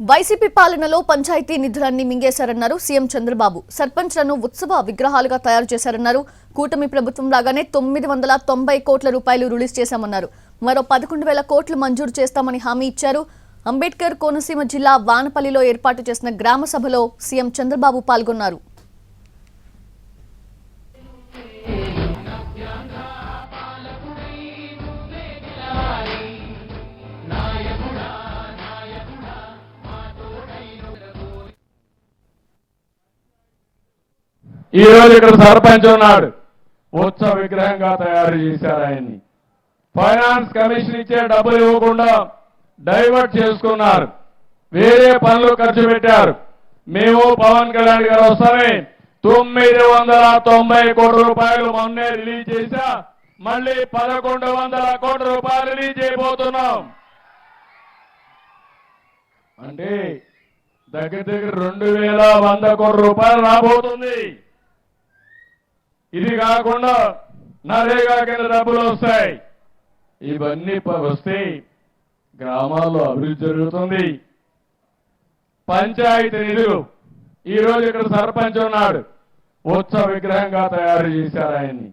YCP పాలనలో పంచాయతీ నిధులన్నీ మింగేశారన్నారు CM Chandrababu. సర్పంచ్లను ఉత్సవ విగ్రహాలుగా తయారు చేశారన్నారు. కూటమి ప్రభుత్వం లాగానే 990 కోట్ల రూపాయలు రిలీజ్ చేశామన్నారు. మరో 11,000 కోట్లు మంజూరు చేస్తామని హామీ ఇచ్చారు. అంబేద్కర్ కోనసీమ జిల్లా వానపల్లిలో ఏర్పాటు చేసిన గ్రామ సభలో సీఎం చంద్రబాబు పాల్గొన్నారు. ఈ రోజు ఇక్కడ సర్పంచ్ ఉన్నాడు, ఉత్సవ విగ్రహంగా తయారు చేశారు. ఆయన్ని ఫైనాన్స్ కమిషన్ ఇచ్చే డబ్బులు ఇవ్వకుండా డైవర్ట్ చేసుకున్నారు, వేరే పనులు ఖర్చు పెట్టారు. మేము పవన్ కళ్యాణ్ గారు వస్తామే 990 కోట్ల రూపాయలు మొన్నే రిలీజ్ చేశా, మళ్ళీ 1100 కోట్ల రూపాయలు రిలీజ్ చేయబోతున్నాం. అంటే దగ్గర 2100 కోట్ల రూపాయలు రాబోతుంది. ఇది కాకుండా నరేగా కింద డబ్బులు వస్తాయి. ఇవన్నీ వస్తే గ్రామాల్లో అభివృద్ధి జరుగుతుంది. పంచాయతీ నిధులు ఈ రోజు ఇక్కడ సర్పంచ్ ఉన్నాడు, ఉత్సవ విగ్రహంగా తయారు చేశారు. ఆయన్ని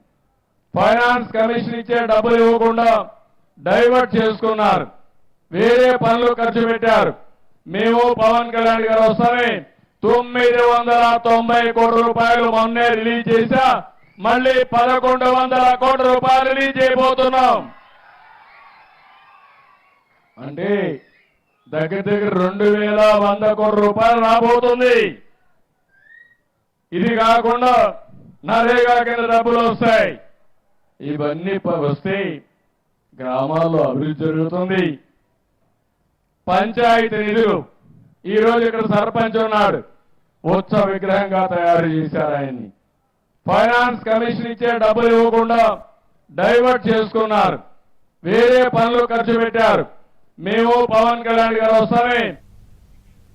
ఫైనాన్స్ కమిషన్ ఇచ్చే డబ్బులు ఇవ్వకుండా డైవర్ట్ చేసుకున్నారు, వేరే పనులు ఖర్చు పెట్టారు. మేము పవన్ కళ్యాణ్ గారు వస్తామే 990 కోట్ల రూపాయలు మొన్నే రిలీజ్ చేశా, మళ్ళీ 1100 కోట్ల రూపాయలు రిలీజ్ చేయబోతున్నాం. అంటే దగ్గర 2100 కోట్ల రూపాయలు రాబోతుంది. ఇది కాకుండా నరేగా కింద డబ్బులు వస్తాయి. ఇవన్నీ వస్తే గ్రామాల్లో అభివృద్ధి జరుగుతుంది. పంచాయతీ నిధులు ఈ రోజు ఇక్కడ సర్పంచ్ ఉన్నాడు, ఉత్సవ విగ్రహంగా తయారు చేశారు. ఆయన్ని ఫైనాన్స్ కమిషన్ ఇచ్చే డబ్బులు ఇవ్వకుండా డైవర్ట్ చేసుకున్నారు, వేరే పనులు ఖర్చు పెట్టారు. మేము పవన్ కళ్యాణ్ గారు వస్తామే